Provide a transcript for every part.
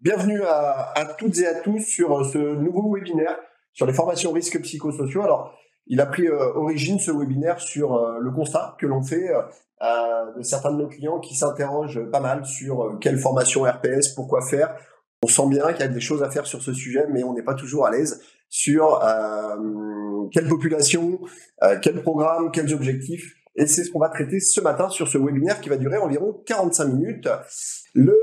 Bienvenue à toutes et à tous sur ce nouveau webinaire sur les formations risques psychosociaux. Alors, il a pris origine ce webinaire sur le constat que l'on fait de certains de nos clients qui s'interrogent pas mal sur quelle formation RPS, pourquoi faire. On sent bien qu'il y a des choses à faire sur ce sujet, mais on n'est pas toujours à l'aise sur quelle population, quel programme, quels objectifs. Et c'est ce qu'on va traiter ce matin sur ce webinaire qui va durer environ 45 minutes. Le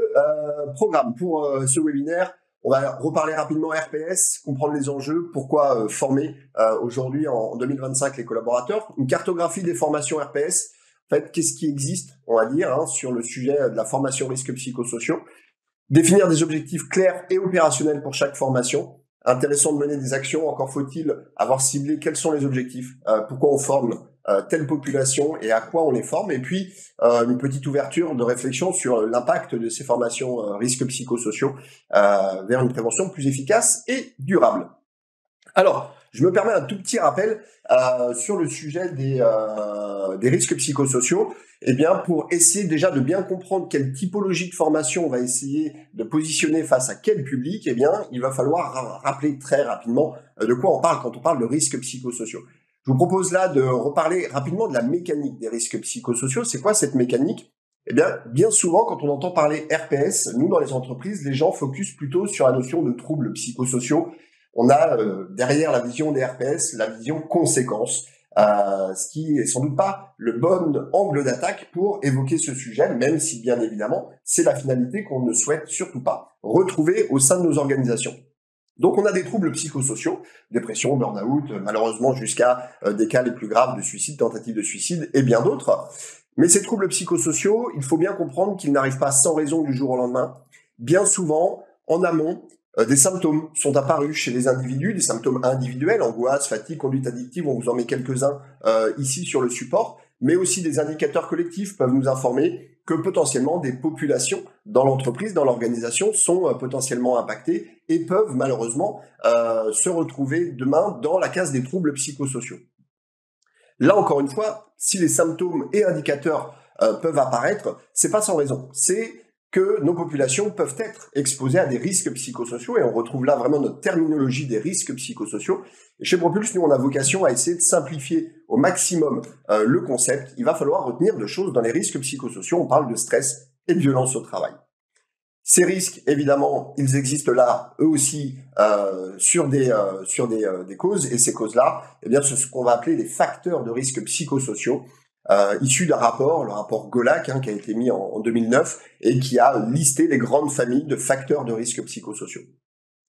programme pour ce webinaire, on va reparler rapidement RPS, comprendre les enjeux, pourquoi former aujourd'hui en 2025 les collaborateurs, une cartographie des formations RPS, en fait, qu'est-ce qui existe, on va dire, sur le sujet de la formation risques psychosociaux, définir des objectifs clairs et opérationnels pour chaque formation. Intéressant de mener des actions, encore faut-il avoir ciblé quels sont les objectifs, pourquoi on forme telle population et à quoi on les forme, et puis une petite ouverture de réflexion sur l'impact de ces formations risques psychosociaux vers une prévention plus efficace et durable. Alors, je me permets un tout petit rappel sur le sujet des risques psychosociaux. Eh bien, pour essayer déjà de bien comprendre quelle typologie de formation on va essayer de positionner face à quel public, eh bien, il va falloir rappeler très rapidement de quoi on parle quand on parle de risques psychosociaux. Je vous propose là de reparler rapidement de la mécanique des risques psychosociaux. C'est quoi cette mécanique ? Eh bien souvent, quand on entend parler RPS, nous, dans les entreprises, les gens focusent plutôt sur la notion de troubles psychosociaux. On a derrière la vision des RPS, la vision conséquence, ce qui est sans doute pas le bon angle d'attaque pour évoquer ce sujet, même si bien évidemment, c'est la finalité qu'on ne souhaite surtout pas retrouver au sein de nos organisations. Donc on a des troubles psychosociaux, dépression, burn-out, malheureusement jusqu'à des cas les plus graves de suicide, tentative de suicide et bien d'autres. Mais ces troubles psychosociaux, il faut bien comprendre qu'ils n'arrivent pas sans raison du jour au lendemain. Bien souvent, en amont, des symptômes sont apparus chez les individus, des symptômes individuels, angoisse, fatigue, conduite addictive, on vous en met quelques-uns ici sur le support, mais aussi des indicateurs collectifs peuvent nous informer que potentiellement des populations dans l'entreprise, dans l'organisation, sont potentiellement impactées et peuvent malheureusement se retrouver demain dans la case des troubles psychosociaux. Là, encore une fois, si les symptômes et indicateurs peuvent apparaître, c'est pas sans raison. C'est que nos populations peuvent être exposées à des risques psychosociaux, et on retrouve là vraiment notre terminologie des risques psychosociaux. Et chez Propulse, nous, on a vocation à essayer de simplifier au maximum le concept. Il va falloir retenir deux choses dans les risques psychosociaux. On parle de stress et de violence au travail. Ces risques, évidemment, ils existent là, eux aussi, sur des causes, et ces causes-là, eh bien, c'est ce qu'on va appeler les facteurs de risque psychosociaux, issus d'un rapport, le rapport Golac, qui a été mis en 2009, et qui a listé les grandes familles de facteurs de risque psychosociaux.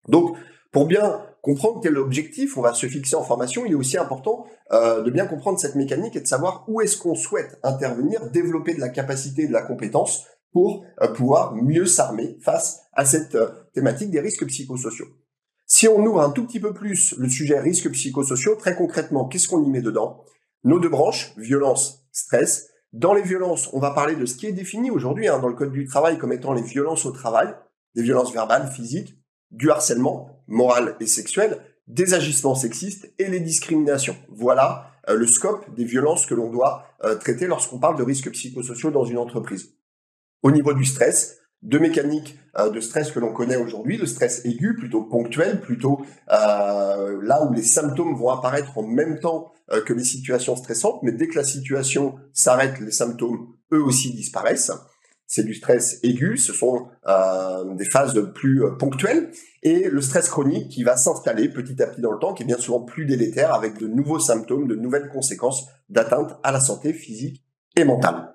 Donc, pour bien comprendre quel objectif on va se fixer en formation, il est aussi important de bien comprendre cette mécanique et de savoir où est-ce qu'on souhaite intervenir, développer de la capacité et de la compétence pour pouvoir mieux s'armer face à cette thématique des risques psychosociaux. Si on ouvre un tout petit peu plus le sujet risques psychosociaux, très concrètement, qu'est-ce qu'on y met dedans ? Nos deux branches, violence, stress. Dans les violences, on va parler de ce qui est défini aujourd'hui dans le Code du travail comme étant les violences au travail, des violences verbales, physiques, du harcèlement moral et sexuel, des agissements sexistes et les discriminations. Voilà le scope des violences que l'on doit traiter lorsqu'on parle de risques psychosociaux dans une entreprise. Au niveau du stress, deux mécaniques de stress que l'on connaît aujourd'hui, le stress aigu, plutôt ponctuel, plutôt là où les symptômes vont apparaître en même temps que les situations stressantes, mais dès que la situation s'arrête, les symptômes, eux aussi, disparaissent. C'est du stress aigu, ce sont des phases plus ponctuelles, et le stress chronique qui va s'installer petit à petit dans le temps, qui est bien souvent plus délétère, avec de nouveaux symptômes, de nouvelles conséquences d'atteinte à la santé physique et mentale.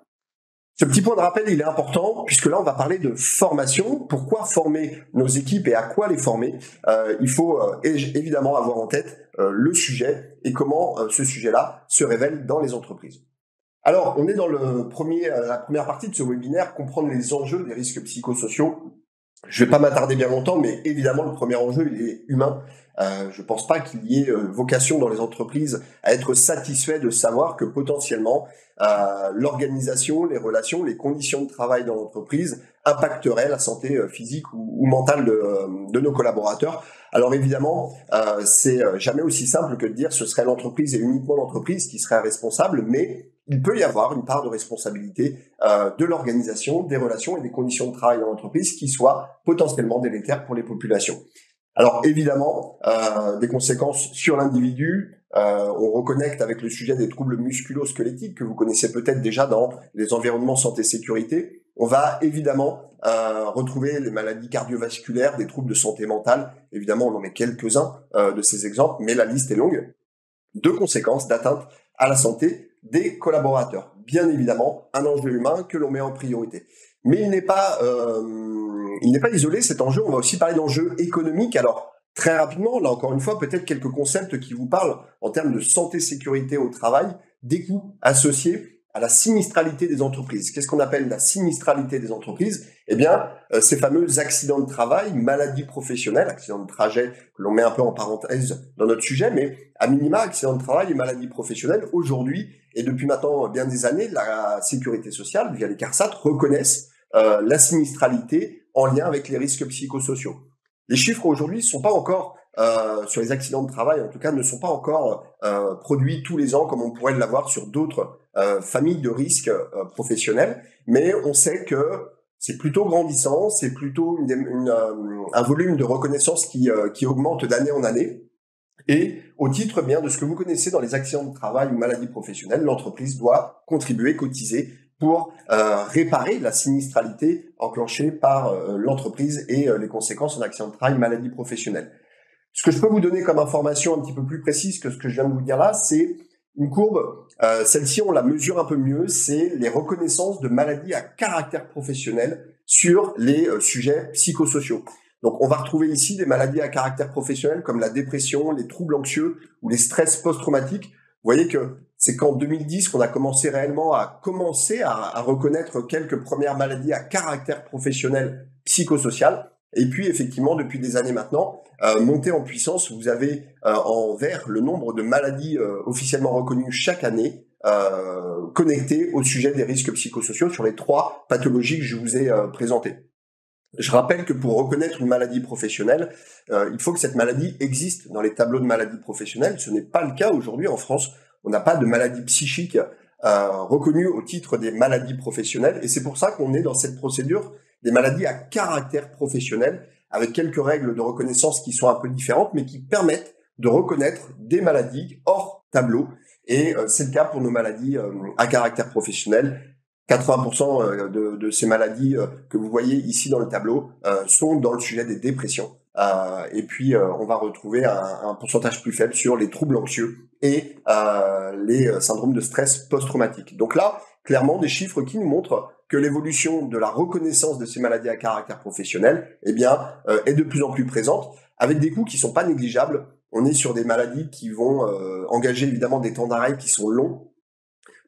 Ce petit point de rappel, il est important, puisque là, on va parler de formation. Pourquoi former nos équipes et à quoi les former ? Il faut évidemment avoir en tête le sujet et comment ce sujet-là se révèle dans les entreprises. Alors, on est dans la première partie de ce webinaire, comprendre les enjeux des risques psychosociaux. Je ne vais pas m'attarder bien longtemps, mais évidemment, le premier enjeu, il est humain. Je ne pense pas qu'il y ait vocation dans les entreprises à être satisfait de savoir que potentiellement, l'organisation, les relations, les conditions de travail dans l'entreprise impacteraient la santé physique ou mentale de nos collaborateurs. Alors évidemment, c'est jamais aussi simple que de dire ce serait l'entreprise et uniquement l'entreprise qui serait responsable, mais il peut y avoir une part de responsabilité de l'organisation, des relations et des conditions de travail dans l'entreprise qui soient potentiellement délétères pour les populations. Alors évidemment, des conséquences sur l'individu, on reconnecte avec le sujet des troubles musculo-squelettiques que vous connaissez peut-être déjà dans les environnements santé-sécurité. On va évidemment retrouver les maladies cardiovasculaires, des troubles de santé mentale. Évidemment, on en met quelques-uns de ces exemples, mais la liste est longue de conséquences d'atteinte à la santé des collaborateurs. Bien évidemment, un enjeu humain que l'on met en priorité. Mais il n'est pas isolé cet enjeu. On va aussi parler d'enjeux économiques. Alors, très rapidement, là encore une fois, peut-être quelques concepts qui vous parlent en termes de santé-sécurité au travail, des coûts associés à la sinistralité des entreprises. Qu'est-ce qu'on appelle la sinistralité des entreprises? Eh bien, ces fameux accidents de travail, maladies professionnelles, accidents de trajet que l'on met un peu en parenthèse dans notre sujet, mais à minima, accidents de travail et maladies professionnelles, aujourd'hui, et depuis maintenant bien des années, la sécurité sociale, via les CARSAT, reconnaissent la sinistralité en lien avec les risques psychosociaux. Les chiffres aujourd'hui ne sont pas encore sur les accidents de travail, en tout cas, ne sont pas encore produits tous les ans comme on pourrait l'avoir sur d'autres familles de risques professionnels, mais on sait que c'est plutôt grandissant, c'est plutôt un volume de reconnaissance qui augmente d'année en année. Et au titre bien de ce que vous connaissez dans les accidents de travail ou maladies professionnelles, l'entreprise doit contribuer, cotiser pour réparer la sinistralité enclenchée par l'entreprise et les conséquences en accident de travail, maladie professionnelle. Ce que je peux vous donner comme information un petit peu plus précise que ce que je viens de vous dire là, c'est une courbe. Celle-ci, on la mesure un peu mieux, c'est les reconnaissances de maladies à caractère professionnel sur les sujets psychosociaux. Donc, on va retrouver ici des maladies à caractère professionnel comme la dépression, les troubles anxieux ou les stress post-traumatiques. Vous voyez que c'est qu'en 2010 qu'on a commencé réellement à reconnaître quelques premières maladies à caractère professionnel psychosocial. Et puis, effectivement, depuis des années maintenant, montée en puissance, vous avez en vert le nombre de maladies officiellement reconnues chaque année connectées au sujet des risques psychosociaux sur les 3 pathologies que je vous ai présentées. Je rappelle que pour reconnaître une maladie professionnelle, il faut que cette maladie existe dans les tableaux de maladies professionnelles. Ce n'est pas le cas aujourd'hui en France. On n'a pas de maladie psychique reconnue au titre des maladies professionnelles. Et c'est pour ça qu'on est dans cette procédure des maladies à caractère professionnel, avec quelques règles de reconnaissance qui sont un peu différentes, mais qui permettent de reconnaître des maladies hors tableau. Et c'est le cas pour nos maladies à caractère professionnel. 80% de ces maladies que vous voyez ici dans le tableau sont dans le sujet des dépressions. Et puis, on va retrouver un pourcentage plus faible sur les troubles anxieux et les syndromes de stress post-traumatique. Donc là, clairement, des chiffres qui nous montrent que l'évolution de la reconnaissance de ces maladies à caractère professionnel, eh bien, est de plus en plus présente, avec des coûts qui sont pas négligeables. On est sur des maladies qui vont engager évidemment des temps d'arrêt qui sont longs.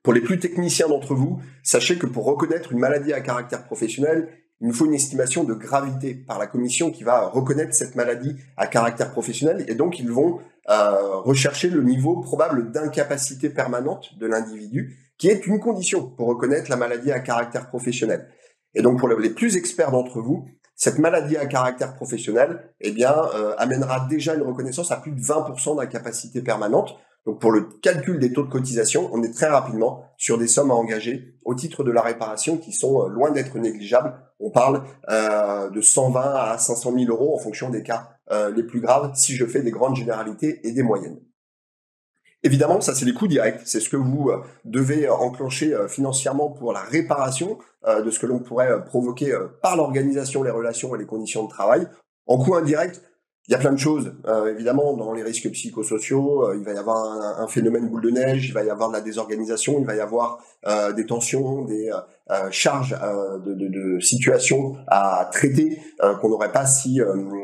Pour les plus techniciens d'entre vous, sachez que pour reconnaître une maladie à caractère professionnel, il nous faut une estimation de gravité par la commission qui va reconnaître cette maladie à caractère professionnel, et donc ils vont rechercher le niveau probable d'incapacité permanente de l'individu, qui est une condition pour reconnaître la maladie à caractère professionnel. Et donc pour les plus experts d'entre vous, cette maladie à caractère professionnel, eh bien, amènera déjà une reconnaissance à plus de 20% d'incapacité permanente. Donc pour le calcul des taux de cotisation, on est très rapidement sur des sommes à engager au titre de la réparation qui sont loin d'être négligeables. On parle de 120 à 500 000 euros en fonction des cas les plus graves, si je fais des grandes généralités et des moyennes. Évidemment, ça c'est les coûts directs, c'est ce que vous devez enclencher financièrement pour la réparation de ce que l'on pourrait provoquer par l'organisation, les relations et les conditions de travail. En coût indirect, il y a plein de choses. Évidemment, dans les risques psychosociaux, il va y avoir un phénomène boule de neige, il va y avoir de la désorganisation, il va y avoir des tensions, des charges de situations à traiter qu'on n'aurait pas si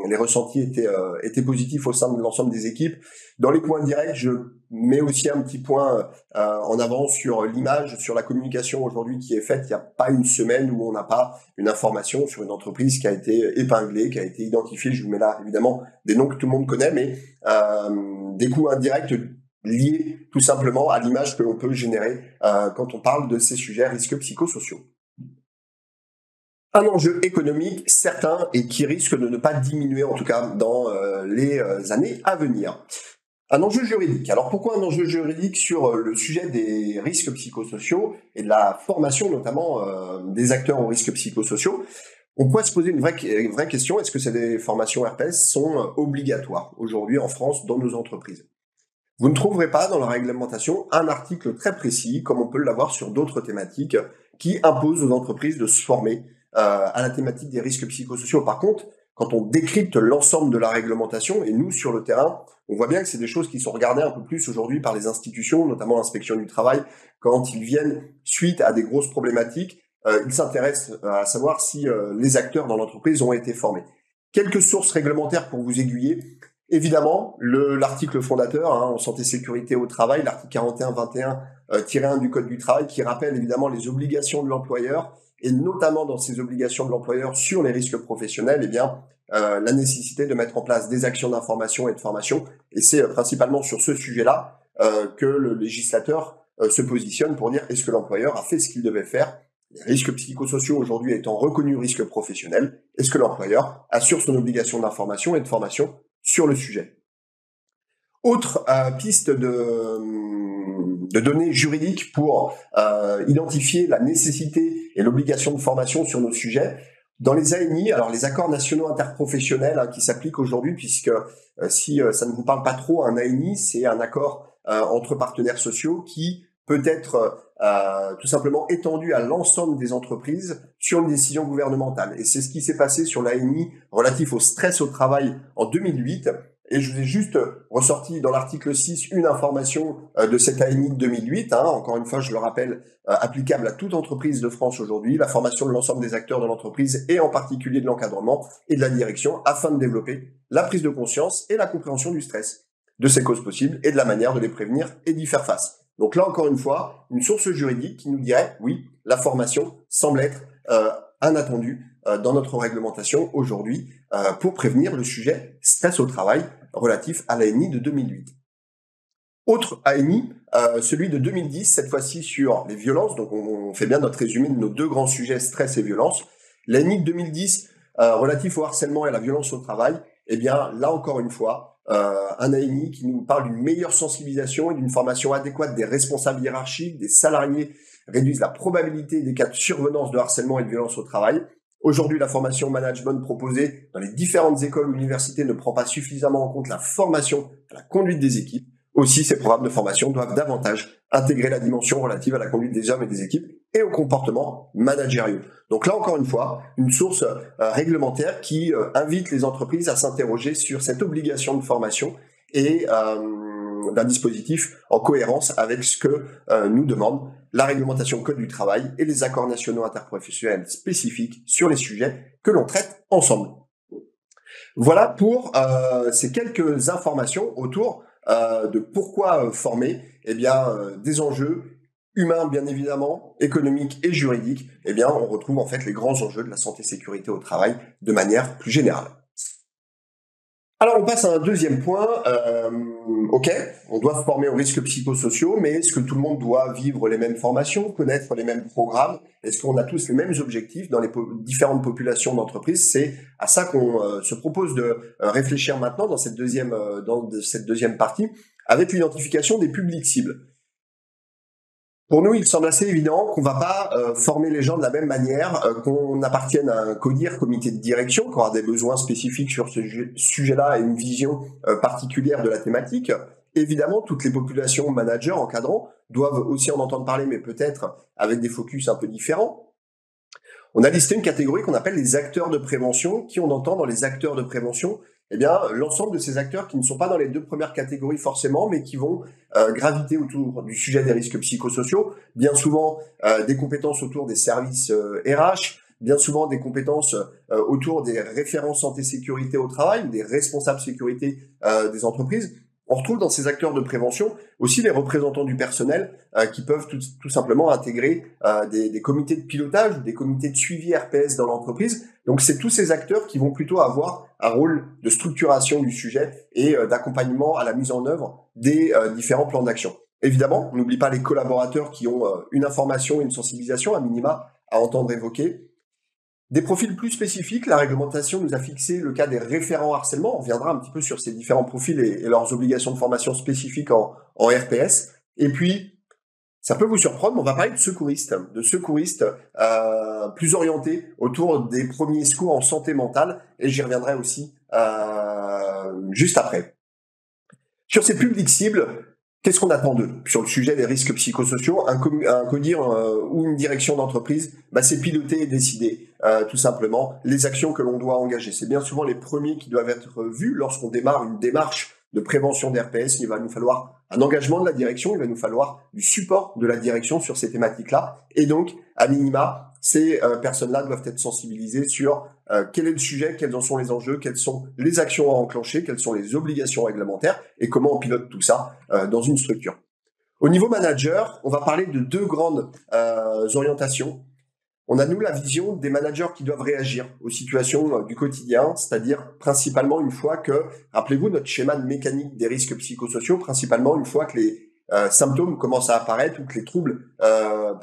les ressentis étaient positifs au sein de l'ensemble des équipes. Dans les coûts indirects, je mets aussi un petit point en avant sur l'image, sur la communication aujourd'hui qui est faite. Il n'y a pas une semaine où on n'a pas une information sur une entreprise qui a été épinglée, qui a été identifiée. Je vous mets là évidemment des noms que tout le monde connaît, mais des coûts indirects liés tout simplement à l'image que l'on peut générer quand on parle de ces sujets risques psychosociaux. Un enjeu économique certain et qui risque de ne pas diminuer en tout cas dans les années à venir. Un enjeu juridique. Alors pourquoi un enjeu juridique sur le sujet des risques psychosociaux et de la formation notamment des acteurs aux risques psychosociaux? On pourrait se poser une vraie question, est-ce que ces formations RPS sont obligatoires aujourd'hui en France dans nos entreprises? Vous ne trouverez pas dans la réglementation un article très précis, comme on peut l'avoir sur d'autres thématiques, qui impose aux entreprises de se former à la thématique des risques psychosociaux. Par contre, quand on décrypte l'ensemble de la réglementation, et nous sur le terrain, on voit bien que c'est des choses qui sont regardées un peu plus aujourd'hui par les institutions, notamment l'inspection du travail, quand ils viennent suite à des grosses problématiques, ils s'intéressent à savoir si les acteurs dans l'entreprise ont été formés. Quelques sources réglementaires pour vous aiguiller. Évidemment, l'article fondateur en santé sécurité au travail, l'article 41-21-1 du Code du travail, qui rappelle évidemment les obligations de l'employeur, et notamment dans ces obligations de l'employeur sur les risques professionnels, la nécessité de mettre en place des actions d'information et de formation. Et c'est principalement sur ce sujet-là que le législateur se positionne pour dire est-ce que l'employeur a fait ce qu'il devait faire. Les risques psychosociaux aujourd'hui étant reconnus risques professionnels, est-ce que l'employeur assure son obligation d'information et de formation sur le sujet? Autre piste de données juridiques pour identifier la nécessité et l'obligation de formation sur nos sujets. Dans les ANI, alors les accords nationaux interprofessionnels qui s'appliquent aujourd'hui, puisque si ça ne vous parle pas trop, un ANI, c'est un accord entre partenaires sociaux qui peut être tout simplement étendu à l'ensemble des entreprises sur une décision gouvernementale. Et c'est ce qui s'est passé sur l'ANI relatif au stress au travail en 2008. Et je vous ai juste ressorti dans l'article 6 une information de cette ANI de 2008. Encore une fois, je le rappelle, applicable à toute entreprise de France aujourd'hui, la formation de l'ensemble des acteurs de l'entreprise et en particulier de l'encadrement et de la direction afin de développer la prise de conscience et la compréhension du stress, de ses causes possibles et de la manière de les prévenir et d'y faire face. Donc là, encore une fois, une source juridique qui nous dirait, oui, la formation semble être un attendu dans notre réglementation aujourd'hui pour prévenir le sujet stress au travail relatif à l'ANI de 2008. Autre ANI, celui de 2010, cette fois-ci sur les violences, donc on fait bien notre résumé de nos deux grands sujets, stress et violence. L'ANI de 2010, relatif au harcèlement et à la violence au travail, eh bien là encore une fois, un ANI qui nous parle d'une meilleure sensibilisation et d'une formation adéquate des responsables hiérarchiques, des salariés, réduisent la probabilité des cas de survenance de harcèlement et de violence au travail. Aujourd'hui, la formation management proposée dans les différentes écoles ou universités ne prend pas suffisamment en compte la formation à la conduite des équipes. Aussi, ces programmes de formation doivent davantage intégrer la dimension relative à la conduite des hommes et des équipes et au comportement managériaux. Donc là, encore une fois, une source réglementaire qui invite les entreprises à s'interroger sur cette obligation de formation et d'un dispositif en cohérence avec ce que nous demande la réglementation Code du travail et les accords nationaux interprofessionnels spécifiques sur les sujets que l'on traite ensemble. Voilà pour ces quelques informations autour de pourquoi former, des enjeux humains bien évidemment, économiques et juridiques. On retrouve en fait les grands enjeux de la santé-sécurité au travail de manière plus générale. Alors on passe à un deuxième point. Ok, on doit se former aux risques psychosociaux, mais est-ce que tout le monde doit vivre les mêmes formations, connaître les mêmes programmes? Est-ce qu'on a tous les mêmes objectifs dans les différentes populations d'entreprises? C'est à ça qu'on se propose de réfléchir maintenant dans cette deuxième partie, avec l'identification des publics cibles. Pour nous, il semble assez évident qu'on ne va pas former les gens de la même manière, qu'on appartienne à un CODIR, comité de direction, qui aura des besoins spécifiques sur ce sujet-là et une vision particulière de la thématique. Évidemment, toutes les populations managers, encadrants, doivent aussi en entendre parler, mais peut-être avec des focus un peu différents. On a listé une catégorie qu'on appelle les acteurs de prévention. Qui on entend dans les acteurs de prévention? L'ensemble de ces acteurs qui ne sont pas dans les deux premières catégories forcément, mais qui vont graviter autour du sujet des risques psychosociaux, bien souvent des compétences autour des services RH, bien souvent des compétences autour des référents santé-sécurité au travail, des responsables sécurité des entreprises. On retrouve dans ces acteurs de prévention aussi les représentants du personnel qui peuvent tout simplement intégrer des comités de pilotage ou des comités de suivi RPS dans l'entreprise. Donc c'est tous ces acteurs qui vont plutôt avoir un rôle de structuration du sujet et d'accompagnement à la mise en œuvre des différents plans d'action. Évidemment, on n'oublie pas les collaborateurs qui ont une information et une sensibilisation à minima à entendre évoquer. Des profils plus spécifiques, la réglementation nous a fixé le cas des référents harcèlement. On reviendra un petit peu sur ces différents profils et leurs obligations de formation spécifiques en RPS. Et puis, ça peut vous surprendre, mais on va parler de secouristes plus orientés autour des premiers secours en santé mentale, et j'y reviendrai aussi juste après. Sur ces publics cibles, qu'est-ce qu'on attend d'eux sur le sujet des risques psychosociaux? Un codir ou une direction d'entreprise, c'est piloter et décider tout simplement les actions que l'on doit engager. C'est bien souvent les premiers qui doivent être vus lorsqu'on démarre une démarche de prévention d'RPS. Il va nous falloir un engagement de la direction, il va nous falloir du support de la direction sur ces thématiques-là. Et donc, à minima, ces personnes-là doivent être sensibilisées sur quel est le sujet, quels en sont les enjeux, quelles sont les actions à enclencher, quelles sont les obligations réglementaires et comment on pilote tout ça dans une structure. Au niveau manager, on va parler de deux grandes orientations. On a, nous, la vision des managers qui doivent réagir aux situations du quotidien, c'est-à-dire principalement une fois que, rappelez-vous, notre schéma de mécanique des risques psychosociaux, principalement une fois que les symptômes commencent à apparaître ou que les troubles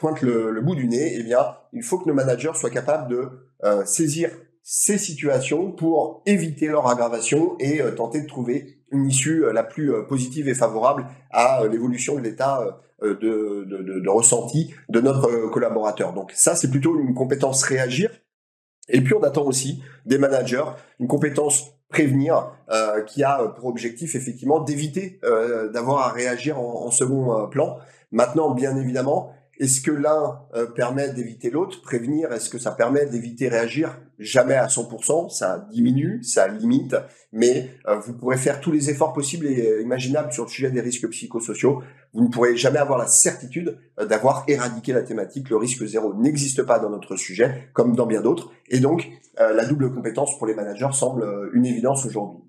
pointent le bout du nez, eh bien, il faut que nos managers soient capables de saisir ces situations pour éviter leur aggravation et tenter de trouver une issue la plus positive et favorable à l'évolution de l'état de ressenti de notre collaborateur. Donc ça, c'est plutôt une compétence réagir. Et puis on attend aussi des managers une compétence prévenir qui a pour objectif effectivement d'éviter d'avoir à réagir en second plan. Maintenant, bien évidemment, est-ce que l'un permet d'éviter l'autre, prévenir? Est-ce que ça permet d'éviter réagir? Jamais à 100%, ça diminue, ça limite, mais vous pourrez faire tous les efforts possibles et imaginables sur le sujet des risques psychosociaux. Vous ne pourrez jamais avoir la certitude d'avoir éradiqué la thématique. Le risque zéro n'existe pas dans notre sujet, comme dans bien d'autres. Et donc, la double compétence pour les managers semble une évidence aujourd'hui.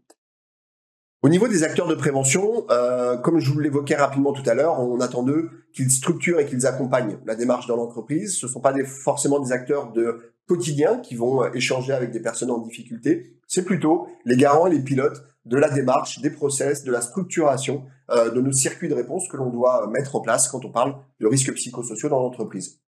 Au niveau des acteurs de prévention, comme je vous l'évoquais rapidement tout à l'heure, on attend d'eux qu'ils structurent et qu'ils accompagnent la démarche dans l'entreprise. Ce ne sont pas forcément des acteurs de quotidien qui vont échanger avec des personnes en difficulté. C'est plutôt les garants et les pilotes de la démarche, des process, de la structuration de nos circuits de réponse que l'on doit mettre en place quand on parle de risques psychosociaux dans l'entreprise.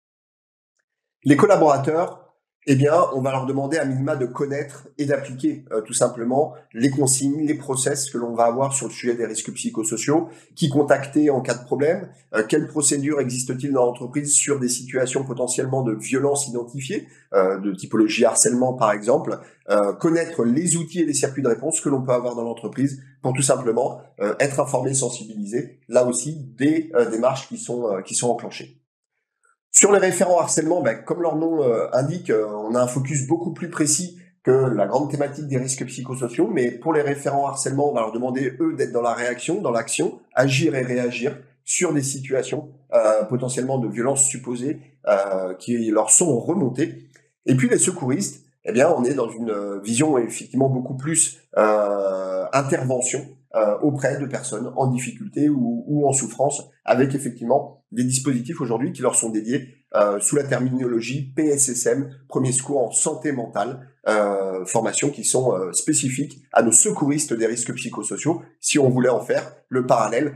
Les collaborateurs, eh bien, on va leur demander à minima de connaître et d'appliquer tout simplement les consignes, les process que l'on va avoir sur le sujet des risques psychosociaux, qui contacter en cas de problème, quelles procédures existent-ils dans l'entreprise sur des situations potentiellement de violence identifiées, de typologie harcèlement par exemple, connaître les outils et les circuits de réponse que l'on peut avoir dans l'entreprise pour tout simplement être informé, sensibilisé, là aussi des démarches qui sont enclenchées. Sur les référents harcèlement, comme leur nom indique, on a un focus beaucoup plus précis que la grande thématique des risques psychosociaux, mais pour les référents harcèlement, on va leur demander, eux, d'être dans la réaction, dans l'action, agir et réagir sur des situations potentiellement de violence supposées qui leur sont remontées. Et puis les secouristes, eh bien, on est dans une vision effectivement beaucoup plus intervention auprès de personnes en difficulté ou en souffrance, avec effectivement des dispositifs aujourd'hui qui leur sont dédiés sous la terminologie PSSM, premier secours en santé mentale, formations qui sont spécifiques à nos secouristes des risques psychosociaux, si on voulait en faire le parallèle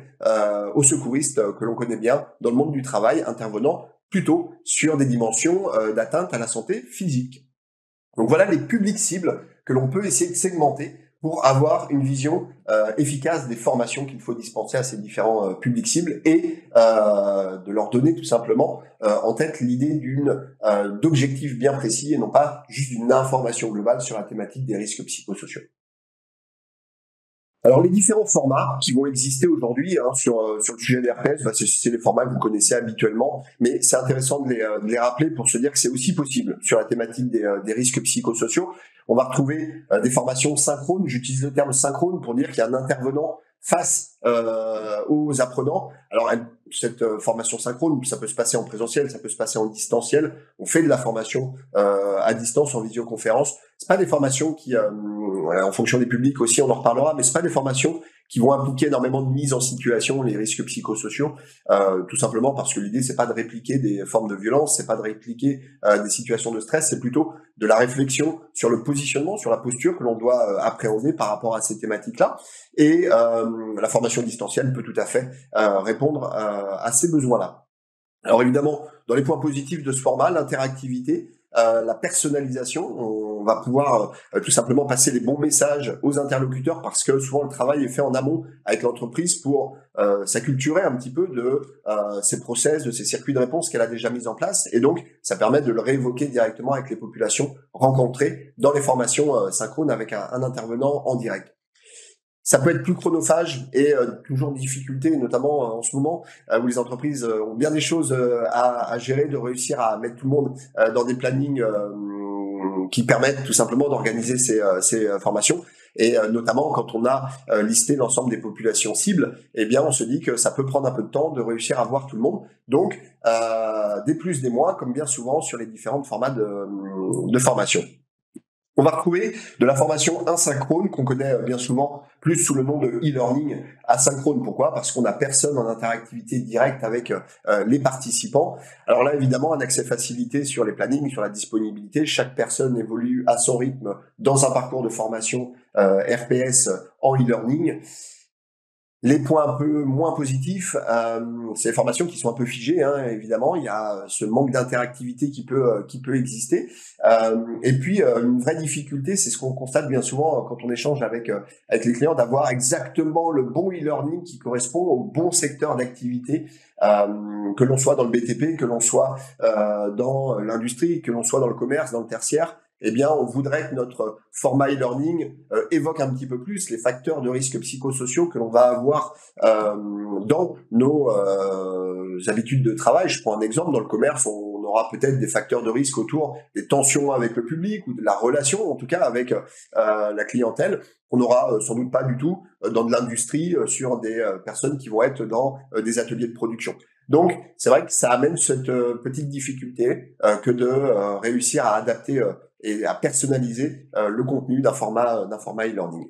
aux secouristes que l'on connaît bien dans le monde du travail, intervenant plutôt sur des dimensions d'atteinte à la santé physique. Donc voilà les publics cibles que l'on peut essayer de segmenter pour avoir une vision efficace des formations qu'il faut dispenser à ces différents publics cibles et de leur donner tout simplement en tête l'idée d'objectifs bien précis et non pas juste d'une information globale sur la thématique des risques psychosociaux. Alors les différents formats qui vont exister aujourd'hui sur le sujet des RPS, c'est les formats que vous connaissez habituellement, mais c'est intéressant de les rappeler pour se dire que c'est aussi possible sur la thématique des risques psychosociaux. On va retrouver des formations synchrones, j'utilise le terme synchrone pour dire qu'il y a un intervenant face aux apprenants. Alors cette formation synchrone, ça peut se passer en présentiel, ça peut se passer en distanciel. On fait de la formation à distance en visioconférence. C'est pas des formations qui, en fonction des publics aussi, on en reparlera, mais c'est pas des formations qui vont impliquer énormément de mise en situation, les risques psychosociaux, tout simplement parce que l'idée c'est pas de répliquer des formes de violence, c'est pas de répliquer des situations de stress, c'est plutôt de la réflexion sur le positionnement, sur la posture que l'on doit appréhender par rapport à ces thématiques-là. Et la formation distancielle peut tout à fait répondre à ces besoins-là. Alors évidemment, dans les points positifs de ce format, l'interactivité, la personnalisation. On va pouvoir tout simplement passer les bons messages aux interlocuteurs parce que souvent le travail est fait en amont avec l'entreprise pour s'acculturer un petit peu de ses process, de ses circuits de réponse qu'elle a déjà mis en place. Et donc, ça permet de le réévoquer directement avec les populations rencontrées dans les formations synchrones avec un intervenant en direct. Ça peut être plus chronophage et toujours en difficulté, notamment en ce moment où les entreprises ont bien des choses à gérer, de réussir à mettre tout le monde dans des plannings qui permettent tout simplement d'organiser ces formations. Et notamment quand on a listé l'ensemble des populations cibles, eh bien on se dit que ça peut prendre un peu de temps de réussir à voir tout le monde. Donc des plus, des moins, comme bien souvent sur les différents formats de formation. On va retrouver de la formation asynchrone qu'on connaît bien souvent plus sous le nom de e-learning asynchrone. Pourquoi ? Parce qu'on n'a personne en interactivité directe avec les participants. Alors là, évidemment, un accès facilité sur les plannings, sur la disponibilité. Chaque personne évolue à son rythme dans un parcours de formation RPS en e-learning. Les points un peu moins positifs, c'est les formations qui sont un peu figées, hein, évidemment. Il y a ce manque d'interactivité qui peut exister. Et puis une vraie difficulté, c'est ce qu'on constate bien souvent quand on échange avec les clients, d'avoir exactement le bon e-learning qui correspond au bon secteur d'activité, que l'on soit dans le BTP, que l'on soit dans l'industrie, que l'on soit dans le commerce, dans le tertiaire. Eh bien, on voudrait que notre format e-learning évoque un petit peu plus les facteurs de risques psychosociaux que l'on va avoir dans nos habitudes de travail. Je prends un exemple, dans le commerce, on aura peut-être des facteurs de risque autour des tensions avec le public ou de la relation, en tout cas, avec la clientèle. On n'aura sans doute pas du tout dans de l'industrie sur des personnes qui vont être dans des ateliers de production. Donc, c'est vrai que ça amène cette petite difficulté que de réussir à adapter et à personnaliser le contenu d'un format e-learning.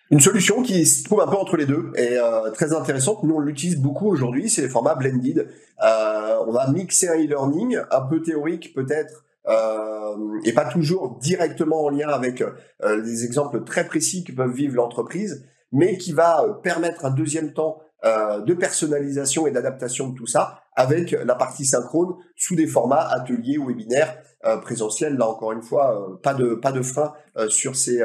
Une solution qui se trouve un peu entre les deux est très intéressante. Nous, on l'utilise beaucoup aujourd'hui, c'est les formats blended. On va mixer un e-learning, un peu théorique peut-être, et pas toujours directement en lien avec les exemples très précis que peuvent vivre l'entreprise, mais qui va permettre un deuxième temps de personnalisation et d'adaptation de tout ça avec la partie synchrone sous des formats ateliers ou webinaires présentiels. Là encore une fois, pas de frein sur ces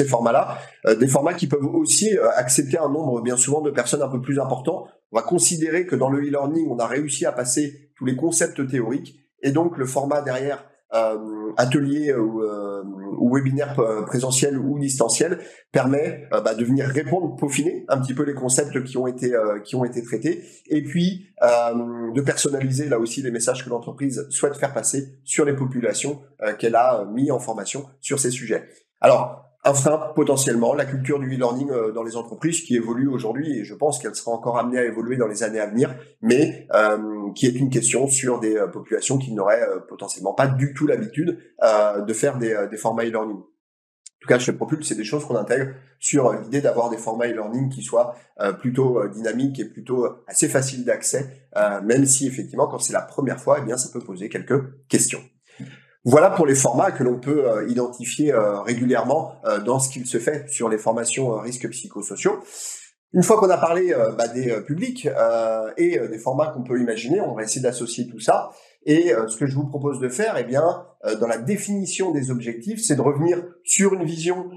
formats-là. Des formats qui peuvent aussi accepter un nombre bien souvent de personnes un peu plus important. On va considérer que dans le e-learning, on a réussi à passer tous les concepts théoriques et donc le format derrière atelier ou webinaire présentiel ou distanciel permet de venir répondre, peaufiner un petit peu les concepts qui ont été traités et puis de personnaliser là aussi les messages que l'entreprise souhaite faire passer sur les populations qu'elle a mis en formation sur ces sujets. Alors, un frein potentiellement, la culture du e-learning dans les entreprises qui évolue aujourd'hui et je pense qu'elle sera encore amenée à évoluer dans les années à venir, mais qui est une question sur des populations qui n'auraient potentiellement pas du tout l'habitude de faire des formats e-learning. En tout cas, chez Propulse, c'est des choses qu'on intègre sur l'idée d'avoir des formats e-learning qui soient plutôt dynamiques et plutôt assez faciles d'accès, même si effectivement, quand c'est la première fois, eh bien, ça peut poser quelques questions. Voilà pour les formats que l'on peut identifier régulièrement dans ce qu'il se fait sur les formations risques psychosociaux. Une fois qu'on a parlé des publics et des formats qu'on peut imaginer, on va essayer d'associer tout ça. Et ce que je vous propose de faire, eh bien, dans la définition des objectifs, c'est de revenir sur une vision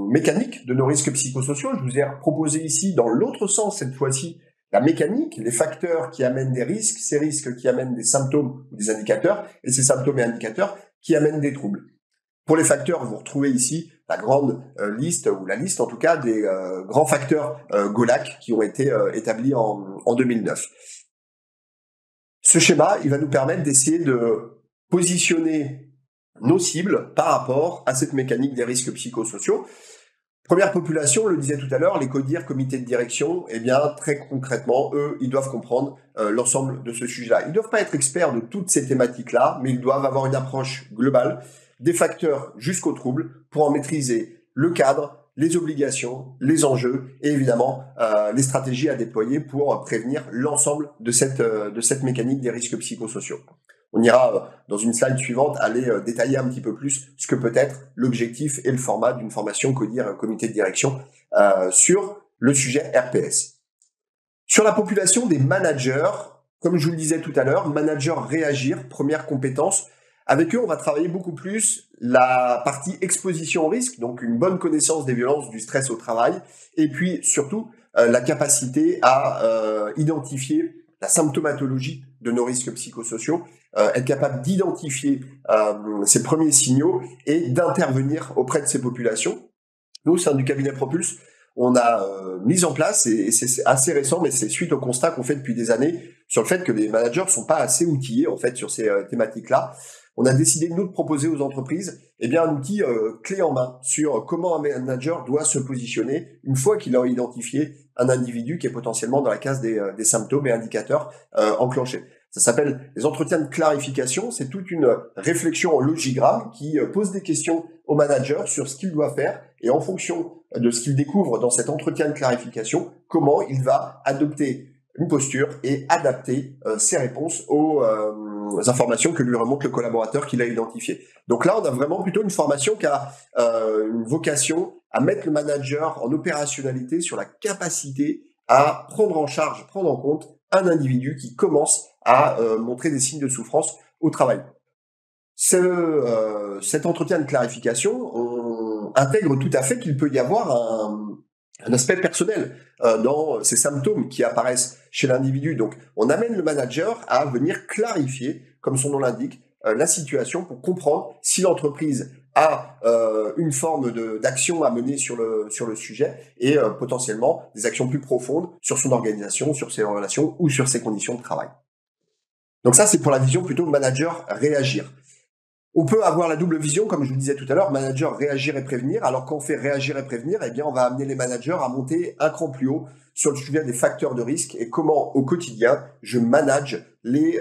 mécanique de nos risques psychosociaux. Je vous ai proposé ici, dans l'autre sens cette fois-ci, la mécanique, les facteurs qui amènent des risques, ces risques qui amènent des symptômes ou des indicateurs, et ces symptômes et indicateurs qui amènent des troubles. Pour les facteurs, vous retrouvez ici la grande liste, ou la liste en tout cas, des grands facteurs GOLAC qui ont été établis en 2009. Ce schéma, il va nous permettre d'essayer de positionner nos cibles par rapport à cette mécanique des risques psychosociaux. Première population, on le disait tout à l'heure, les CODIR, comités de direction, eh bien, très concrètement, eux, ils doivent comprendre l'ensemble de ce sujet-là. Ils ne doivent pas être experts de toutes ces thématiques-là, mais ils doivent avoir une approche globale des facteurs jusqu'aux troubles pour en maîtriser le cadre, les obligations, les enjeux et évidemment les stratégies à déployer pour prévenir l'ensemble de cette mécanique des risques psychosociaux. On ira, dans une slide suivante, aller détailler un petit peu plus ce que peut être l'objectif et le format d'une formation CODIR, comité de direction, sur le sujet RPS. Sur la population des managers, Comme je vous le disais tout à l'heure, manager réagir, première compétence. Avec eux, on va travailler beaucoup plus la partie exposition au risque, donc une bonne connaissance des violences, du stress au travail, et puis surtout la capacité à identifier la symptomatologie de nos risques psychosociaux, être capable d'identifier ces premiers signaux et d'intervenir auprès de ces populations. Nous, au sein du cabinet Propulse, on a mis en place, et c'est assez récent, mais c'est suite au constat qu'on fait depuis des années sur le fait que les managers sont pas assez outillés en fait sur ces thématiques-là. On a décidé nous de proposer aux entreprises un outil clé en main sur comment un manager doit se positionner une fois qu'il a identifié un individu qui est potentiellement dans la case des symptômes et indicateurs enclenchés. Ça s'appelle les entretiens de clarification. C'est toute une réflexion en logigramme qui pose des questions au manager sur ce qu'il doit faire et en fonction de ce qu'il découvre dans cet entretien de clarification, comment il va adopter une posture et adapter ses réponses aux informations que lui remonte le collaborateur qu'il a identifié. Donc là, on a vraiment plutôt une formation qui a une vocation à mettre le manager en opérationnalité sur la capacité à prendre en charge, prendre en compte un individu qui commence à montrer des signes de souffrance au travail. Cet entretien de clarification, on intègre tout à fait qu'il peut y avoir un aspect personnel dans ces symptômes qui apparaissent chez l'individu. Donc, on amène le manager à venir clarifier, comme son nom l'indique, la situation pour comprendre si l'entreprise a une forme d'action à mener sur le sujet et potentiellement des actions plus profondes sur son organisation, sur ses relations ou sur ses conditions de travail. Donc ça, c'est pour la vision plutôt manager réagir. On peut avoir la double vision, comme je vous le disais tout à l'heure, manager réagir et prévenir. Alors quand on fait réagir et prévenir, on va amener les managers à monter un cran plus haut sur le sujet des facteurs de risque et comment au quotidien je manage les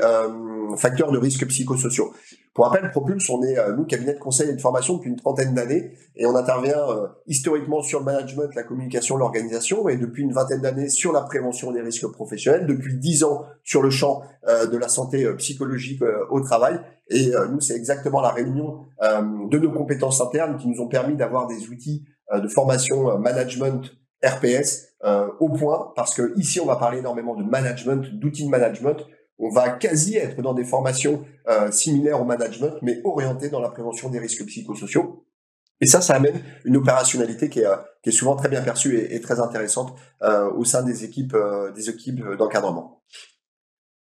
facteurs de risque psychosociaux. Pour rappel, Propulse, on est nous cabinet de conseil et de formation depuis une trentaine d'années et on intervient historiquement sur le management, la communication, l'organisation et depuis une vingtaine d'années sur la prévention des risques professionnels, depuis 10 ans sur le champ de la santé psychologique au travail. Et nous, c'est exactement la réunion de nos compétences internes qui nous ont permis d'avoir des outils de formation management RPS au point, parce que ici, on va parler énormément de management, d'outils de management. On va quasi être dans des formations similaires au management, mais orientées dans la prévention des risques psychosociaux. Et ça amène une opérationnalité qui est souvent très bien perçue et très intéressante au sein des équipes d'encadrement.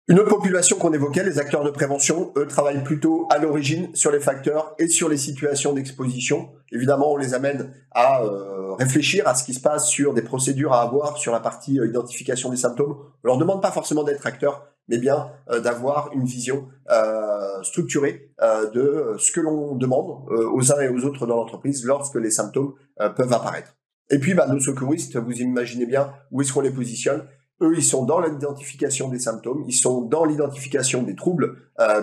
Une autre population qu'on évoquait, les acteurs de prévention, eux travaillent plutôt à l'origine sur les facteurs et sur les situations d'exposition. Évidemment, on les amène à réfléchir à ce qui se passe sur des procédures à avoir sur la partie identification des symptômes. On leur demande pas forcément d'être acteurs, mais bien d'avoir une vision structurée de ce que l'on demande aux uns et aux autres dans l'entreprise lorsque les symptômes peuvent apparaître. Et puis, nos secouristes, vous imaginez bien où est-ce qu'on les positionne. Eux, ils sont dans l'identification des symptômes, ils sont dans l'identification des troubles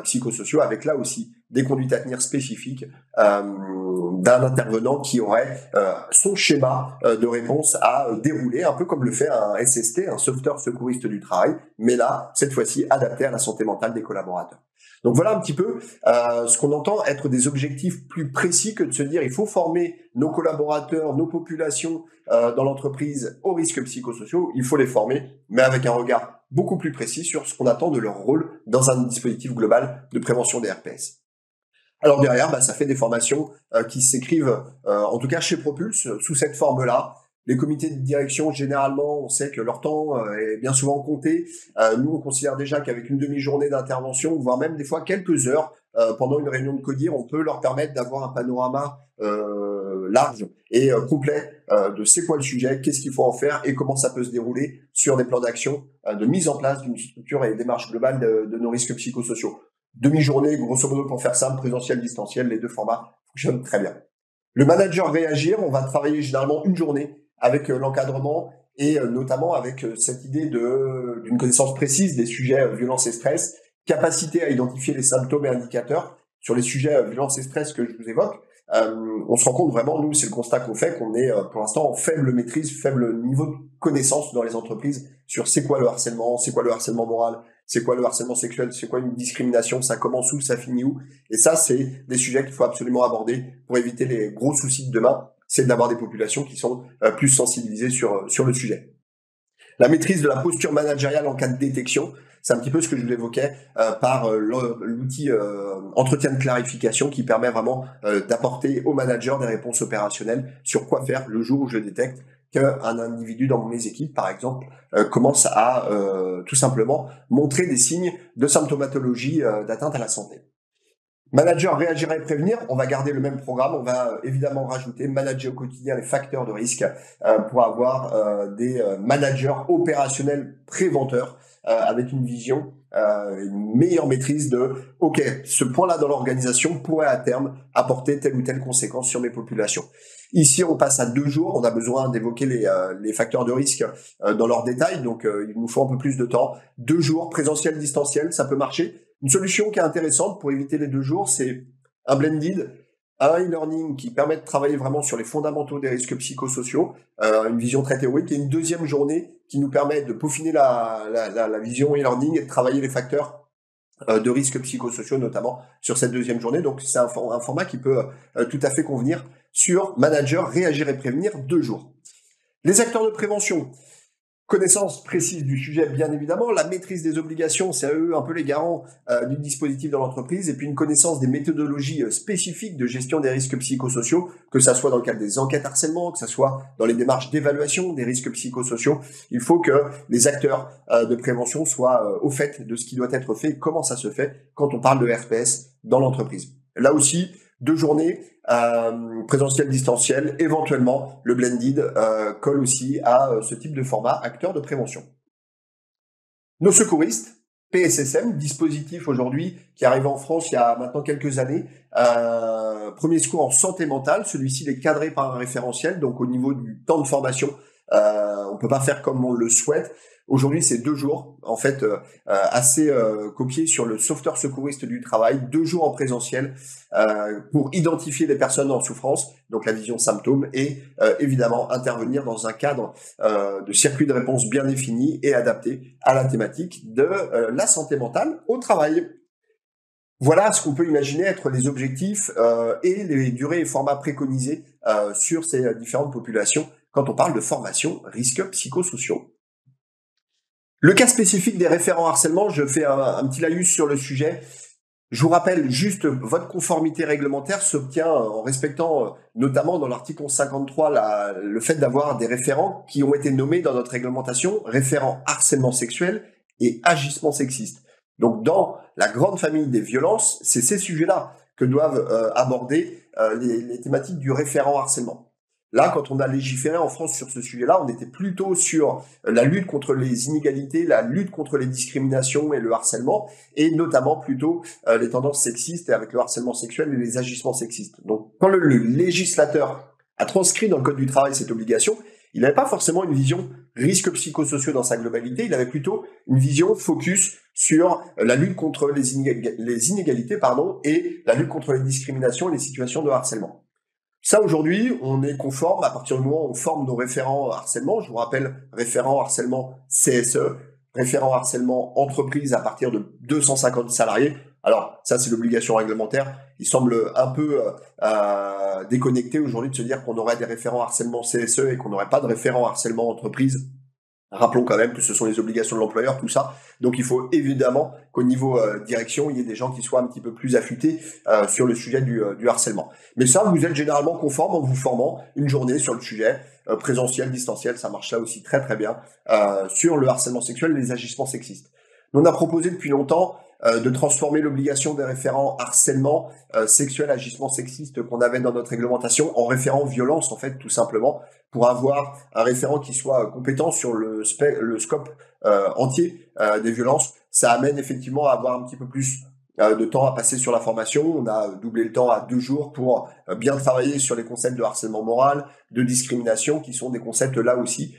psychosociaux, avec là aussi des conduites à tenir spécifiques d'un intervenant qui aurait son schéma de réponse à dérouler, un peu comme le fait un SST, un sauveteur secouriste du travail, mais là, cette fois-ci, adapté à la santé mentale des collaborateurs. Donc voilà un petit peu ce qu'on entend être des objectifs plus précis que de se dire il faut former nos collaborateurs, nos populations dans l'entreprise aux risques psychosociaux, il faut les former, mais avec un regard beaucoup plus précis sur ce qu'on attend de leur rôle dans un dispositif global de prévention des RPS. Alors derrière, ça fait des formations qui s'écrivent, en tout cas chez Propulse, sous cette forme-là. Les comités de direction, généralement, on sait que leur temps est bien souvent compté. Nous, on considère déjà qu'avec une demi-journée d'intervention, voire même des fois quelques heures, pendant une réunion de CODIR, on peut leur permettre d'avoir un panorama large et complet de c'est quoi le sujet, qu'est-ce qu'il faut en faire et comment ça peut se dérouler sur des plans d'action de mise en place d'une structure et démarche globale de nos risques psychosociaux. Demi-journée, grosso modo, pour faire simple, présentiel, distanciel, les deux formats fonctionnent très bien. Le manager réagir, on va travailler généralement une journée avec l'encadrement et notamment avec cette idée d'une connaissance précise des sujets violence et stress, capacité à identifier les symptômes et indicateurs sur les sujets violence et stress que je vous évoque. On se rend compte vraiment, nous, c'est le constat qu'on fait, qu'on est pour l'instant en faible maîtrise, faible niveau de connaissance dans les entreprises sur c'est quoi le harcèlement moral, c'est quoi le harcèlement sexuel, c'est quoi une discrimination, ça commence où, ça finit où. Et ça, c'est des sujets qu'il faut absolument aborder pour éviter les gros soucis de demain, c'est d'avoir des populations qui sont plus sensibilisées sur le sujet. La maîtrise de la posture managériale en cas de détection, C'est un petit peu ce que je vous évoquais par l'outil entretien de clarification qui permet vraiment d'apporter au manager des réponses opérationnelles sur quoi faire le jour où je détecte qu'un individu dans mes équipes, par exemple, commence à tout simplement montrer des signes de symptomatologie d'atteinte à la santé. Manager, réagir et prévenir, on va garder le même programme, on va évidemment rajouter manager au quotidien les facteurs de risque pour avoir des managers opérationnels préventeurs avec une vision, une meilleure maîtrise de « Ok, ce point-là dans l'organisation pourrait à terme apporter telle ou telle conséquence sur mes populations ». Ici, on passe à 2 jours, on a besoin d'évoquer les facteurs de risque dans leurs détails, donc il nous faut un peu plus de temps. 2 jours, présentiel, distanciel, ça peut marcher. Une solution qui est intéressante pour éviter les 2 jours, c'est un blended, un e-learning qui permet de travailler vraiment sur les fondamentaux des risques psychosociaux, une vision très théorique, et une deuxième journée qui nous permet de peaufiner la vision e-learning et de travailler les facteurs de risques psychosociaux, notamment sur cette deuxième journée. Donc, c'est un format qui peut tout à fait convenir sur manager, réagir et prévenir 2 jours. Les acteurs de prévention. Connaissance précise du sujet, bien évidemment. La maîtrise des obligations, c'est à eux un peu les garants du dispositif dans l'entreprise. Et puis une connaissance des méthodologies spécifiques de gestion des risques psychosociaux, que ça soit dans le cadre des enquêtes harcèlement, que ça soit dans les démarches d'évaluation des risques psychosociaux. Il faut que les acteurs de prévention soient au fait de ce qui doit être fait, comment ça se fait quand on parle de RPS dans l'entreprise. Là aussi, 2 journées, présentiel, distanciel, éventuellement le blended colle aussi à ce type de format, acteur de prévention. Nos secouristes, PSSM, dispositif aujourd'hui qui arrive en France il y a maintenant quelques années, premier secours en santé mentale, celui-ci il est cadré par un référentiel, donc au niveau du temps de formation, on peut pas faire comme on le souhaite. Aujourd'hui, c'est 2 jours, en fait, assez copié sur le sauveteur secouriste du travail, 2 jours en présentiel pour identifier les personnes en souffrance, donc la vision symptômes, et évidemment intervenir dans un cadre de circuit de réponse bien défini et adapté à la thématique de la santé mentale au travail. Voilà ce qu'on peut imaginer être les objectifs et les durées et formats préconisés sur ces différentes populations quand on parle de formation risques psychosociaux. Le cas spécifique des référents harcèlement, je fais un petit laïus sur le sujet. Je vous rappelle juste, votre conformité réglementaire s'obtient en respectant, notamment dans l'article 1153, le fait d'avoir des référents qui ont été nommés dans notre réglementation, référents harcèlement sexuel et agissement sexiste. Donc, dans la grande famille des violences, c'est ces sujets-là que doivent aborder les thématiques du référent harcèlement. Là, quand on a légiféré en France sur ce sujet-là, on était plutôt sur la lutte contre les inégalités, la lutte contre les discriminations et le harcèlement, et notamment plutôt les tendances sexistes et avec le harcèlement sexuel et les agissements sexistes. Donc, quand le législateur a transcrit dans le Code du travail cette obligation, il n'avait pas forcément une vision risques psychosociaux dans sa globalité, il avait plutôt une vision focus sur la lutte contre les inégalités et la lutte contre les discriminations et les situations de harcèlement. Ça, aujourd'hui, on est conforme à partir du moment où on forme nos référents harcèlement. Je vous rappelle, référent harcèlement CSE, référent harcèlement entreprise à partir de 250 salariés. Alors, ça, c'est l'obligation réglementaire. Il semble un peu déconnecté aujourd'hui de se dire qu'on aurait des référents harcèlement CSE et qu'on n'aurait pas de référents harcèlement entreprise. Rappelons quand même que ce sont les obligations de l'employeur, tout ça. Donc, il faut évidemment qu'au niveau direction, il y ait des gens qui soient un petit peu plus affûtés sur le sujet du harcèlement. Mais ça, vous êtes généralement conforme en vous formant une journée sur le sujet, présentiel, distanciel, ça marche là aussi très très bien, sur le harcèlement sexuel et les agissements sexistes. Nous, on a proposé depuis longtemps de transformer l'obligation des référents harcèlement sexuel, agissement sexiste qu'on avait dans notre réglementation en référent violence, en fait, tout simplement, pour avoir un référent qui soit compétent sur le scope entier des violences. Ça amène effectivement à avoir un petit peu plus de temps à passer sur la formation. On a doublé le temps à 2 jours pour bien travailler sur les concepts de harcèlement moral, de discrimination, qui sont des concepts là aussi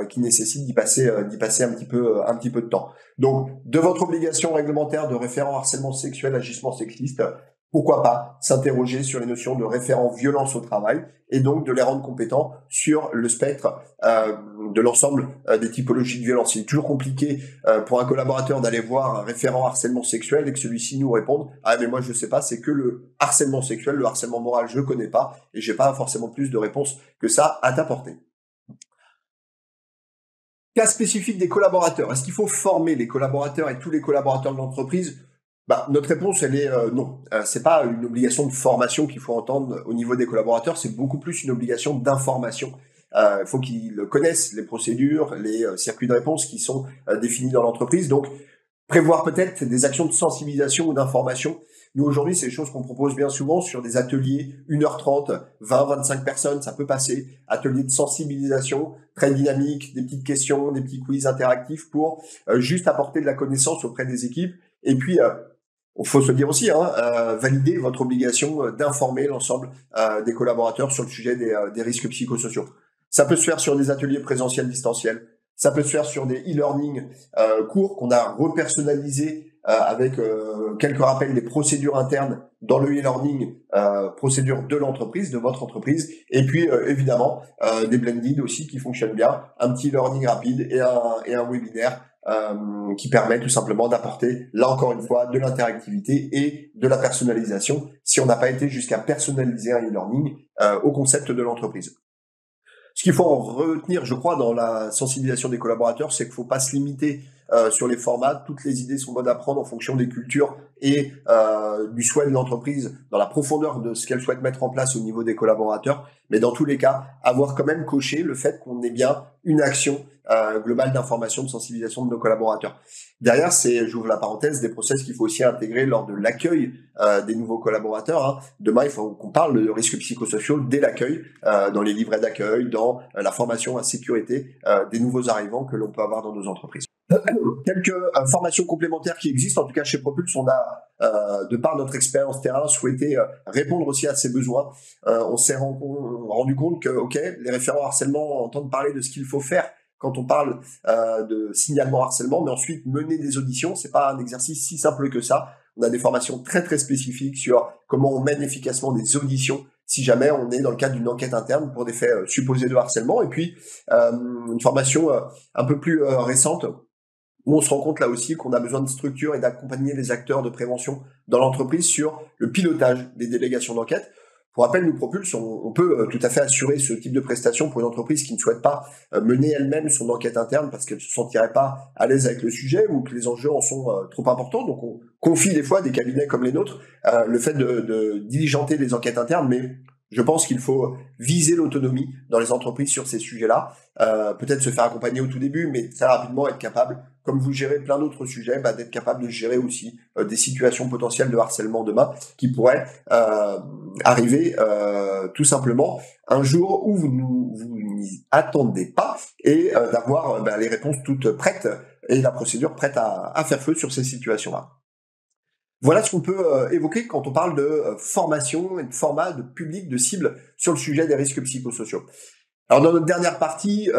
qui nécessitent d'y passer un petit peu de temps. Donc, de votre obligation réglementaire de référent harcèlement sexuel, agissement sexiste, pourquoi pas s'interroger sur les notions de référent violence au travail et donc de les rendre compétents sur le spectre de l'ensemble des typologies de violence. Il est toujours compliqué pour un collaborateur d'aller voir un référent harcèlement sexuel et que celui-ci nous réponde « Ah mais moi je sais pas, c'est que le harcèlement sexuel, le harcèlement moral je connais pas et j'ai pas forcément plus de réponses que ça à t'apporter ». Cas spécifique des collaborateurs. Est-ce qu'il faut former les collaborateurs et tous les collaborateurs de l'entreprise? Notre réponse, elle est non. C'est pas une obligation de formation qu'il faut entendre au niveau des collaborateurs, c'est beaucoup plus une obligation d'information. Il faut qu'ils connaissent les procédures, les circuits de réponse qui sont définis dans l'entreprise. Donc, prévoir peut-être des actions de sensibilisation ou d'information. Nous, aujourd'hui, c'est des choses qu'on propose bien souvent sur des ateliers 1h30, 20, 25 personnes, ça peut passer. Ateliers de sensibilisation, très dynamiques, des petites questions, des petits quiz interactifs pour juste apporter de la connaissance auprès des équipes. Et puis, il faut se dire aussi, valider votre obligation d'informer l'ensemble des collaborateurs sur le sujet des risques psychosociaux. Ça peut se faire sur des ateliers présentiels, distanciels. Ça peut se faire sur des e-learning courts qu'on a repersonnalisés avec quelques rappels des procédures internes dans le e-learning, procédures de l'entreprise, de votre entreprise. Et puis, évidemment, des blended aussi qui fonctionnent bien. Un petit e-learning rapide et un webinaire qui permet tout simplement d'apporter, là encore une fois, de l'interactivité et de la personnalisation si on n'a pas été jusqu'à personnaliser un e-learning au concept de l'entreprise. Ce qu'il faut en retenir, je crois, dans la sensibilisation des collaborateurs, c'est qu'il ne faut pas se limiter sur les formats. Toutes les idées sont bonnes à prendre en fonction des cultures et du souhait de l'entreprise, dans la profondeur de ce qu'elle souhaite mettre en place au niveau des collaborateurs. Mais dans tous les cas, avoir quand même coché le fait qu'on ait bien une action globale d'information, de sensibilisation de nos collaborateurs. Derrière, j'ouvre la parenthèse, des process qu'il faut aussi intégrer lors de l'accueil des nouveaux collaborateurs. Demain, il faut qu'on parle de risques psychosociaux dès l'accueil, dans les livrets d'accueil, dans la formation à sécurité des nouveaux arrivants que l'on peut avoir dans nos entreprises. Quelques formations complémentaires qui existent, en tout cas chez Propulse, on a, de par notre expérience terrain, souhaité répondre aussi à ces besoins. On s'est rendu compte que, les référents harcèlement entendent parler de ce qu'il faut faire quand on parle de signalement harcèlement, mais ensuite mener des auditions, c'est pas un exercice si simple que ça. On a des formations très très spécifiques sur comment on mène efficacement des auditions si jamais on est dans le cadre d'une enquête interne pour des faits supposés de harcèlement. Et puis une formation un peu plus récente où on se rend compte là aussi qu'on a besoin de structure et d'accompagner les acteurs de prévention dans l'entreprise sur le pilotage des délégations d'enquête. Pour rappel, nous Propulse, on peut tout à fait assurer ce type de prestation pour une entreprise qui ne souhaite pas mener elle-même son enquête interne parce qu'elle ne se sentirait pas à l'aise avec le sujet ou que les enjeux en sont trop importants. Donc on confie des fois des cabinets comme les nôtres le fait de diligenter les enquêtes internes, mais je pense qu'il faut viser l'autonomie dans les entreprises sur ces sujets-là. Peut-être se faire accompagner au tout début, mais très rapidement être capable, comme vous gérez plein d'autres sujets, d'être capable de gérer aussi des situations potentielles de harcèlement demain qui pourraient arriver tout simplement un jour où vous n'y attendez pas et d'avoir les réponses toutes prêtes et la procédure prête à faire feu sur ces situations-là. Voilà ce qu'on peut évoquer quand on parle de formation et de format, de public, de cible sur le sujet des risques psychosociaux. Alors dans notre dernière partie,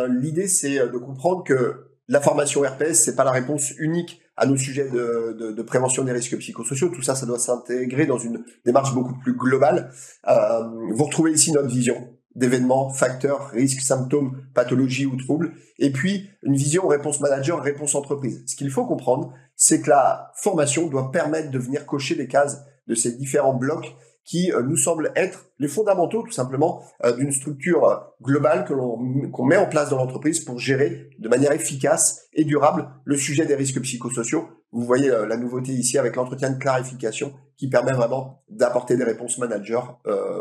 l'idée c'est de comprendre que la formation RPS, c'est pas la réponse unique à nos sujets de prévention des risques psychosociaux. Tout ça, ça doit s'intégrer dans une démarche beaucoup plus globale. Vous retrouvez ici notre vision d'événements, facteurs, risques, symptômes, pathologies ou troubles. Et puis, une vision réponse manager, réponse entreprise. Ce qu'il faut comprendre, c'est que la formation doit permettre de venir cocher les cases de ces différents blocs qui nous semblent être les fondamentaux, tout simplement, d'une structure globale qu'on met en place dans l'entreprise pour gérer de manière efficace et durable le sujet des risques psychosociaux. Vous voyez la nouveauté ici avec l'entretien de clarification qui permet vraiment d'apporter des réponses managers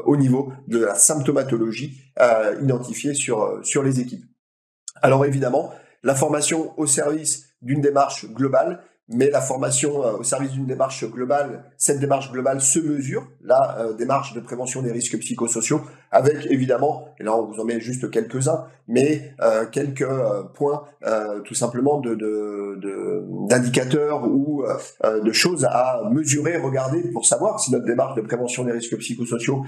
au niveau de la symptomatologie identifiée sur les équipes. Alors évidemment, la formation au service d'une démarche globale, mais la formation au service d'une démarche globale, cette démarche globale se mesure, la démarche de prévention des risques psychosociaux, avec évidemment, et là on vous en met juste quelques-uns, mais quelques points tout simplement d'indicateurs ou de choses à mesurer, regarder pour savoir si notre démarche de prévention des risques psychosociaux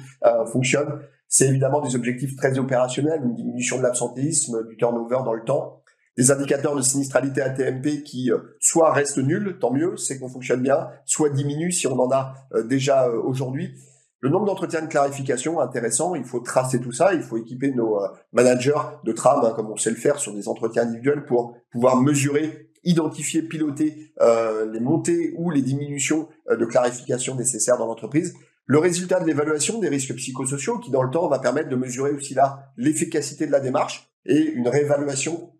fonctionne. C'est évidemment des objectifs très opérationnels, une diminution de l'absentéisme, du turnover dans le temps, des indicateurs de sinistralité ATMP qui soit restent nuls, tant mieux, c'est qu'on fonctionne bien, soit diminuent si on en a déjà aujourd'hui. Le nombre d'entretiens de clarification, intéressant, il faut tracer tout ça, il faut équiper nos managers de trame, comme on sait le faire sur des entretiens individuels, pour pouvoir mesurer, identifier, piloter les montées ou les diminutions de clarification nécessaires dans l'entreprise. Le résultat de l'évaluation des risques psychosociaux qui, dans le temps, va permettre de mesurer aussi là l'efficacité de la démarche et une réévaluation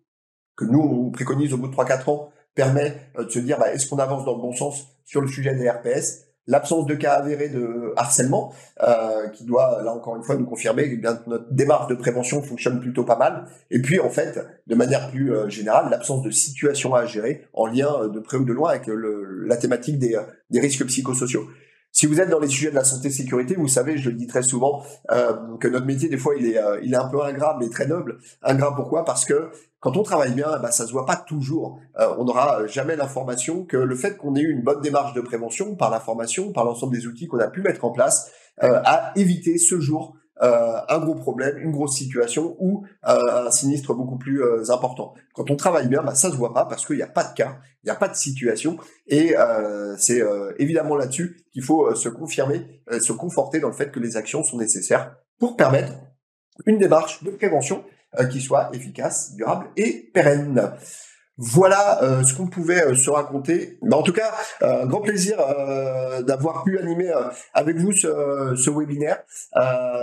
que nous, on préconise au bout de 3-4 ans, permet de se dire est-ce qu'on avance dans le bon sens sur le sujet des RPS. L'absence de cas avérés de harcèlement, qui doit, là encore une fois, nous confirmer que notre démarche de prévention fonctionne plutôt pas mal. Et puis, en fait, de manière plus générale, l'absence de situation à gérer en lien de près ou de loin avec la thématique des risques psychosociaux. Si vous êtes dans les sujets de la santé-sécurité, vous savez, je le dis très souvent, que notre métier, des fois, il est un peu ingrat, mais très noble. Ingrat, pourquoi ? Parce que quand on travaille bien, ça se voit pas toujours. On n'aura jamais l'information que le fait qu'on ait eu une bonne démarche de prévention par la formation, par l'ensemble des outils qu'on a pu mettre en place, a évité ce jour un gros problème, une grosse situation ou un sinistre beaucoup plus important. Quand on travaille bien, ça se voit pas parce qu'il n'y a pas de cas, il n'y a pas de situation et c'est évidemment là-dessus qu'il faut se confirmer, se conforter dans le fait que les actions sont nécessaires pour permettre une démarche de prévention qui soit efficace, durable et pérenne. Voilà ce qu'on pouvait se raconter. En tout cas, un grand plaisir d'avoir pu animer avec vous ce webinaire.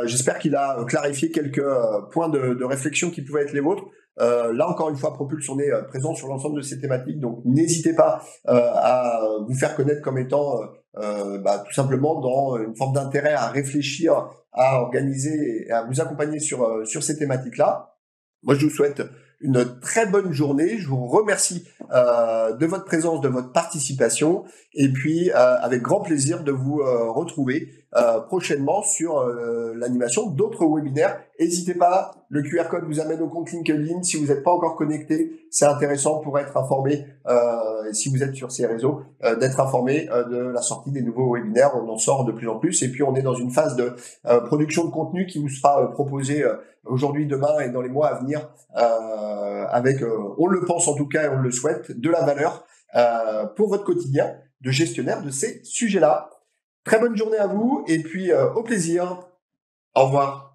J'espère qu'il a clarifié quelques points de réflexion qui pouvaient être les vôtres. Là, encore une fois, Propulse, on est présent sur l'ensemble de ces thématiques, donc n'hésitez pas à vous faire connaître comme étant tout simplement dans une forme d'intérêt à réfléchir, à organiser et à vous accompagner sur ces thématiques-là. Moi, je vous souhaite une très bonne journée. Je vous remercie de votre présence, de votre participation. Et puis, avec grand plaisir de vous retrouver prochainement sur l'animation d'autres webinaires. N'hésitez pas, le QR code vous amène au compte LinkedIn. Si vous n'êtes pas encore connecté, c'est intéressant pour être informé, si vous êtes sur ces réseaux, d'être informé de la sortie des nouveaux webinaires. On en sort de plus en plus. Et puis, on est dans une phase de production de contenu qui vous sera proposé aujourd'hui, demain et dans les mois à venir, avec, on le pense en tout cas et on le souhaite, de la valeur pour votre quotidien de gestionnaire de ces sujets-là. Très bonne journée à vous et puis au plaisir. Au revoir.